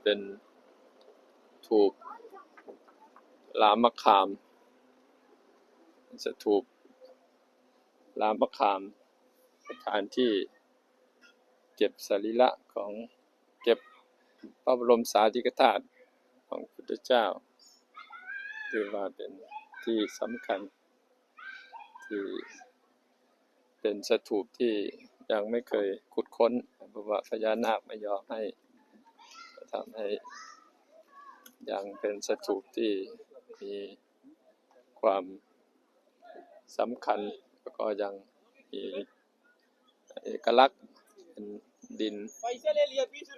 เป็นถูกลามะขามสถูปลามะขามสถานที่เก็บสรีระของเก็บพระบรมสารีริกธาตุของพระพุทธเจ้าถือว่าเป็นที่สำคัญที่เป็นสถูปที่ยังไม่เคยขุดค้นเพราะว่าพญานาคไม่ยอมให้ทำให้ยังเป็นสถูปที่มีความสำคัญแล้วก็ยังมีเอกลักษณ์เป็นดิน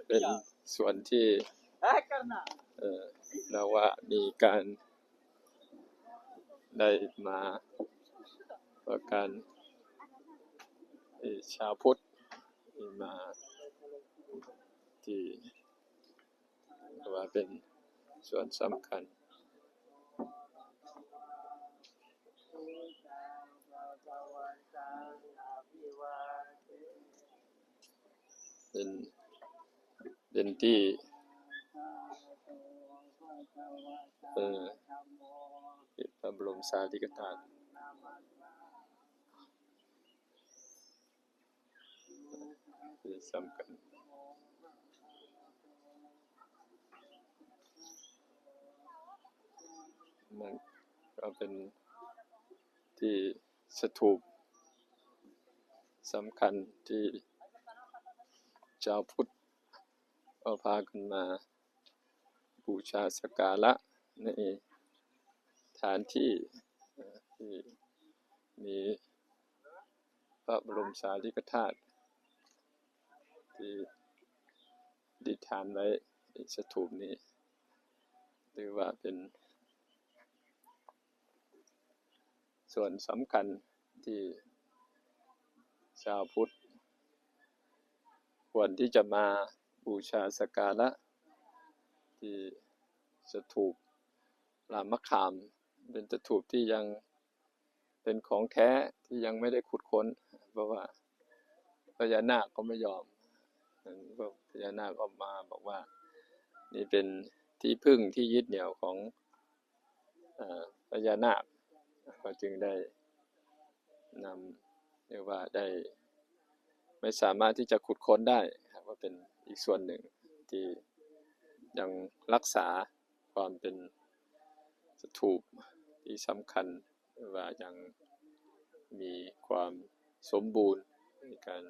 เป็นส่วนที่เราว่ามีการได้มาประการชาวพุทธมาที่ว่าเป็นส่วนสำคัญเป็นที่พระบรมสารีริกธาตุที่สำคัญมันก็เป็นที่สถูปสำคัญที่ชาวพุทธก็พากันมาบูชาสักการะในสถานที่ที่มีพระบรมสารีริกธาตุที่ดิฐานไว้สถูปนี้หรือว่าเป็นส่วนสำคัญที่ชาวพุทธควรที่จะมาบูชาสักการะที่สถูปลามะขามเป็นสถูปที่ยังเป็นของแท้ที่ยังไม่ได้ขุดค้นเพราะว่าพญานาคก็ไม่ยอมพญานาคออกมาบอกว่านี่เป็นที่พึ่งที่ยึดเหนี่ยวของพญานาคก็จึงได้นำเรียกว่าได้ไม่สามารถที่จะขุดค้นได้ว่าเป็นอีกส่วนหนึ่งที่ยังรักษาความเป็นสถูปที่สำคัญว่ายังมีความสมบูรณ์ในการ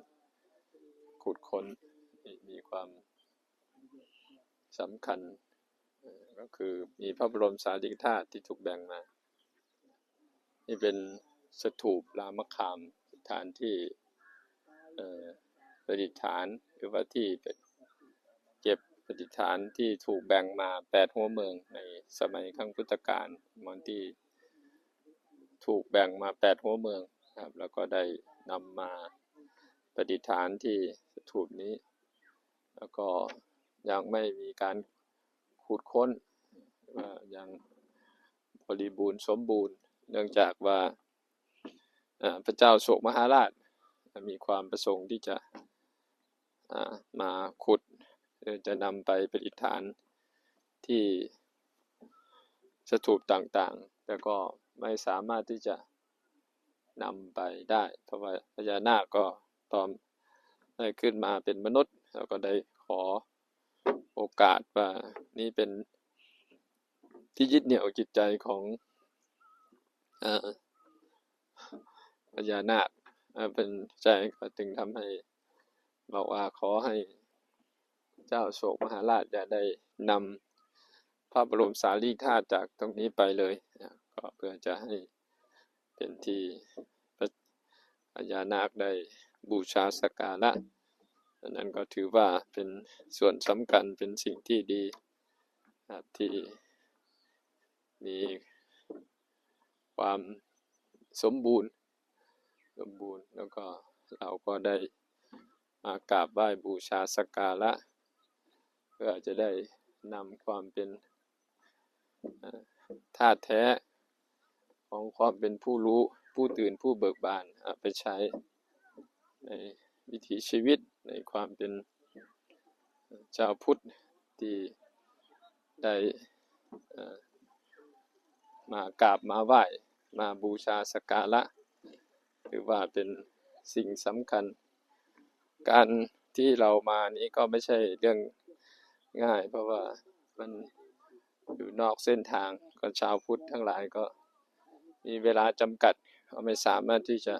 ขุดค้นมีความสำคัญก็คือมีพระบรมสารีริกธาตุที่ถูกแบ่งมานี่เป็นสถูปลามะขามสถานที่ประดิษฐานหรือว่าที่เก็บประดิษฐานที่ถูกแบ่งมา8หัวเมืองในสมัยครั้งพุทธกาลมันที่ถูกแบ่งมา8หัวเมืองครับแล้วก็ได้นำมาประดิษฐานที่สถูปนี้แล้วก็ยังไม่มีการขุดค้นยังบริบูรณ์สมบูรณ์เนื่องจากว่าพระเจ้าโศกมหาราชมีความประสงค์ที่จะมาขุดจะนำไปประดิษฐานที่สถูปต่างๆแต่ก็ไม่สามารถที่จะนำไปได้เพราะว่าพญานาคก็ตอนได้ขึ้นมาเป็นมนุษย์แล้วก็ได้ขอโอกาสว่านี่เป็นที่ยึดเหนี่ยวจิตใจของพญานาคเป็นใจก็จึงทำให้บอกว่าขอให้เจ้าโศกมหาราชจะได้นำพระบรมสารีริกธาตุจากตรงนี้ไปเลยก็เพื่อจะให้เป็นที่พญานาคได้บูชาสักการะนั้นก็ถือว่าเป็นส่วนสำคัญเป็นสิ่งที่ดีที่มีความสมบูรณ์แล้วก็เราก็ได้มากราบไหว้บูชาสักการะเพื่อจะได้นำความเป็นธาตุแท้ของความเป็นผู้รู้ผู้ตื่นผู้เบิกบานไปใช้ในวิถีชีวิตในความเป็นชาวพุทธที่ ได้มากราบมาไหว้มาบูชาสักการะถือว่าเป็นสิ่งสำคัญการที่เรามานี้ก็ไม่ใช่เรื่องง่ายเพราะว่ามันอยู่นอกเส้นทางก็ชาวพุทธทั้งหลายก็มีเวลาจำกัดก็ไม่สามารถที่จะ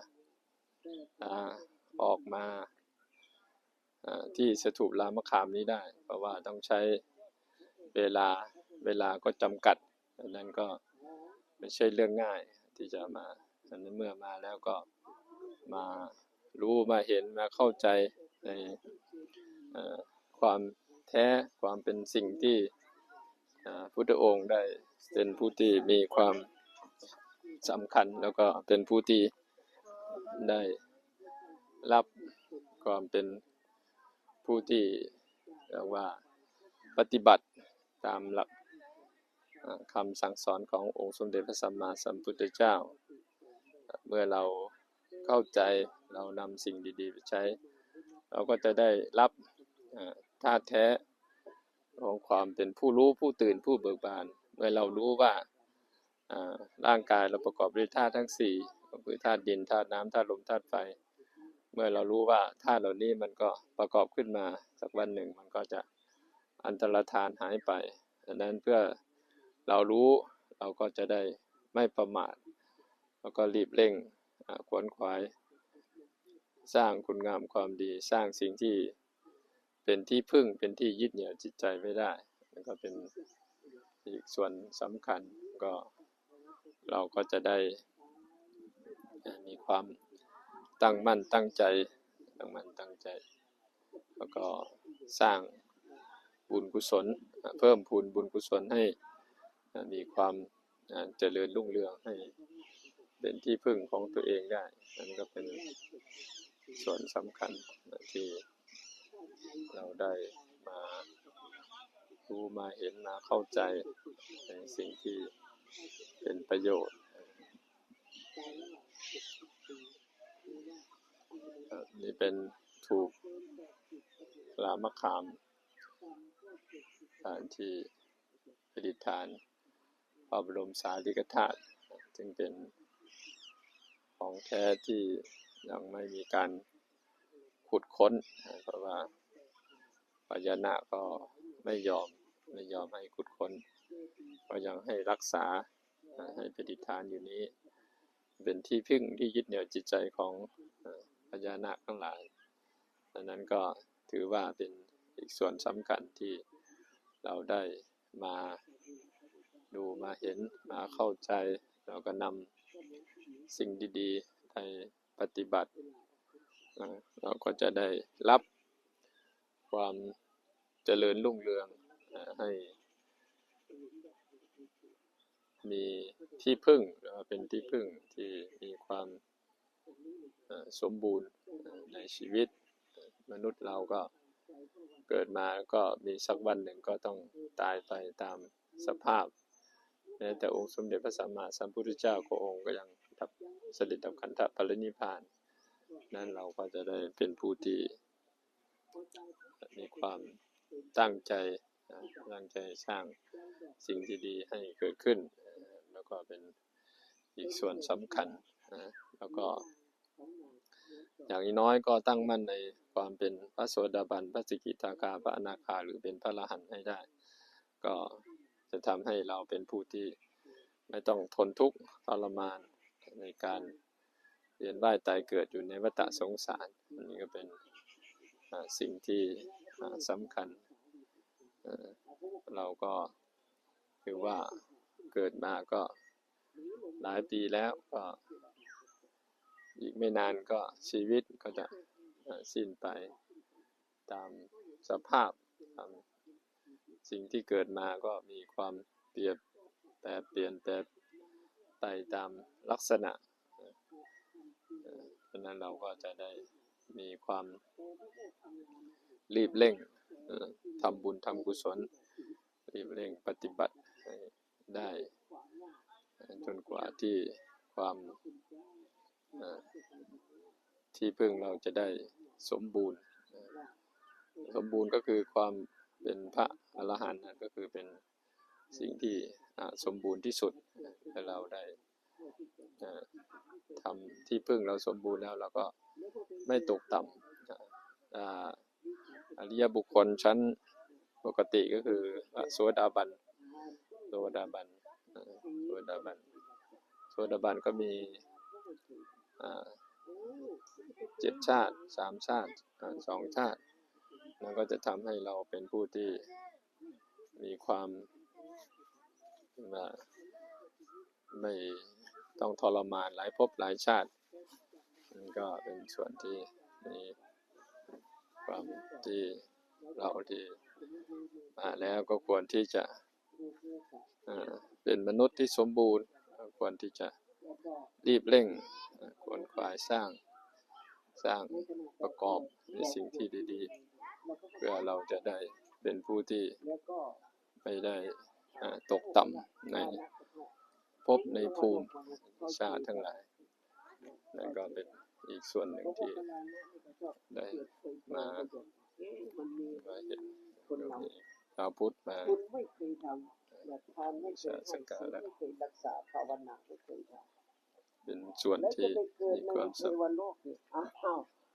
ออกมาที่สถูปรามะขามนี้ได้เพราะว่าต้องใช้เวลาก็จำกัดดังนั้นก็ไม่ใช่เรื่องง่ายที่จะมาดังนั้นเมื่อมาแล้วก็มารู้มาเห็นมาเข้าใจในความแท้ความเป็นสิ่งที่พุทธองค์ได้เป็นผู้ที่มีความสำคัญแล้วก็เป็นผู้ที่ได้รับความเป็นผู้ที่เรียกว่าปฏิบัติตามหลักคำสั่งสอนขององค์สมเด็จพระสัมมาสัมพุทธเจ้าเมื่อเราเข้าใจเรานำสิ่งดีๆไปใช้เราก็จะได้รับธาตุแท้ของความเป็นผู้รู้ผู้ตื่นผู้เบิกบานเมื่อเรารู้ว่าร่างกายเราประกอบด้วยธาตุทั้ง4ก็คือธาตุดินธาตุน้ำธาตุลมธาตุไฟเมื่อเรารู้ว่าธาตุเหล่านี้มันก็ประกอบขึ้นมาสักวันหนึ่งมันก็จะอันตรธานหายไปดังนั้นเพื่อเรารู้เราก็จะได้ไม่ประมาทแล้วก็รีบเร่งขวนขวายสร้างคุณงามความดีสร้างสิ่งที่เป็นที่พึ่งเป็นที่ยึดเหนี่ยวจิตใจไว้ได้แล้วก็เป็นอีกส่วนสำคัญก็เราก็จะได้มีความตั้งมั่นตั้งใจแล้วก็สร้างบุญกุศลเพิ่มพูนบุญกุศลให้มีความเจริญรุ่งเรืองให้เป็นที่พึ่งของตัวเองได้นั่นก็เป็นส่วนสำคัญที่เราได้มารู้มาเห็นมาเข้าใจในสิ่งที่เป็นประโยชน์นี่เป็นถูกรามะขามที่ประดิษฐานพระบรมสารีริกธาตุซึ่งเป็นของแท้ที่ยังไม่มีการขุดค้นเพราะว่าพญานาคก็ไม่ยอมให้ขุดค้นก็ยังให้รักษาให้ประดิษฐานอยู่นี้เป็นที่พึ่งที่ยึดเหนี่ยวจิตใจของพญานาคทั้งหลายดังนั้นก็ถือว่าเป็นอีกส่วนสำคัญที่เราได้มาดูมาเห็นมาเข้าใจแล้วก็นำสิ่งดีๆไปปฏิบัติเราก็จะได้รับความเจริญรุ่งเรืองให้มีที่พึ่งเป็นที่พึ่งที่มีความสมบูรณ์ในชีวิตมนุษย์เราก็เกิดมาก็มีสักวันหนึ่งก็ต้องตายไปตามสภาพแต่องค์สมเด็จพระสัมมาสัมพุทธเจ้าก็องค์ก็ยังเสด็จดับขันธปรินิพพานนั้นเราก็จะได้เป็นผู้ที่มีความตั้งใจสร้างสิ่งที่ดีให้เกิดขึ้นแล้วก็เป็นอีกส่วนสำคัญแล้วก็อย่างน้อยก็ตั้งมั่นในความเป็นพระโสดาบันพระสกิทาคาพระอนาคาหรือเป็นพระอรหันต์ให้ได้ก็จะทำให้เราเป็นผู้ที่ไม่ต้องทนทุกข์ทรมานในการเวียนว่ายตายเกิดอยู่ในวัฏสงสารอันนี้ก็เป็นสิ่งที่สำคัญเราก็คือว่าเกิดมาก็หลายปีแล้วก็อีกไม่นานก็ชีวิตก็จะสิ้นไปตามสภาพตามสิ่งที่เกิดมาก็มีความเปลี่ยนแปลไปตามลักษณะฉะนั้นเราก็จะได้มีความรีบเร่งทำบุญทำกุศลรีบเร่งปฏิบัติได้จนกว่าที่ความที่พึ่งเราจะได้สมบูรณ์ก็คือความเป็นพระอรหันต์ก็คือเป็น สิ่งที่สมบูรณ์ที่สุดให้เราได้ทำที่พึ่งเราสมบูรณ์แล้วเราก็ไม่ตกต่ำอริยบุคคลชั้นปกติก็คือโสดาบันโสดาบันโสดาบันโสดาบันก็มี7 ชาติ3 ชาติ2 ชาตินั่นก็จะทำให้เราเป็นผู้ที่มีความไม่ต้องทรมานหลายภพหลายชาติมันก็เป็นส่วนที่มีความที่เราที่มาแล้วก็ควรที่จะเป็นมนุษย์ที่สมบูรณ์ควรที่จะรีบเร่งขวนขวายสร้างประกอบในสิ่งที่ดีๆเพื่อเราจะได้เป็นผู้ที่ไม่ได้ตกต่ำในภพในภูมิชาติทั้งหลายนั่นก็เป็นอีกส่วนหนึ่งที่ได้มาเห็นชาวพุทธมาสักการะเป็นส่วนที่มีความสุข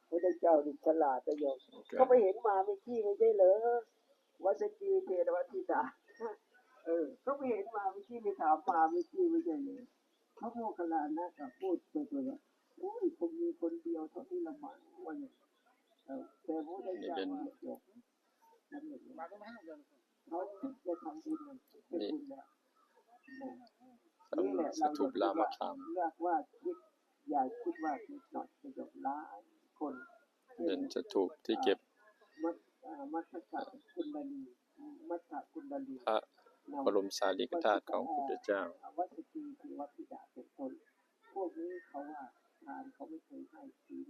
พระเจ้าดิฉลาดประโยชน์ก็ไปเห็นมาเมื่อกี้ไม่ใช่เหรอวัสกีเทรวัติตาก็ไปเห็นมาเมื่อกี้ไปถามมาเมื่อกี้ไม่ใช่เลยพระโมคคัลลานะกับพูดตัวว่าโอ้ยผมมีคนเดียวเท่าที่ละหมาดวันนี้แต่พระเจ้าว่าจบนั่นเองเขาจะทำบุญเป็นบุญแล้วนี่แหละเราจะเลือกว่าคิดอย่าคิดว่าคิดหน่อยจะจบล้านคนเป็นจะถูกที่เก็บมัทธะกุณลีพระบรมสารีริกธาตุของพระพุทธเจ้าวัสกีคือวัตถิดาเป็นต้นพวกนี้เขาว่าทานเขาไม่เคยให้ศีล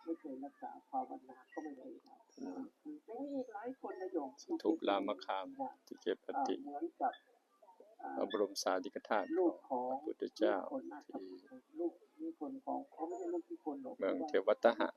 ไม่เคยรักษาภาวนาก็ไม่เคยทำแต่มีหลายคนนะโยมถูกลามคามที่เก็บปฏิเหมือนกับพระบรมสารีริกธาตุของพระพุทธเจ้าที่ลูกนี่คนของเขาไม่ใช่ลูกที่คนหรอกเมืองเทวตหะ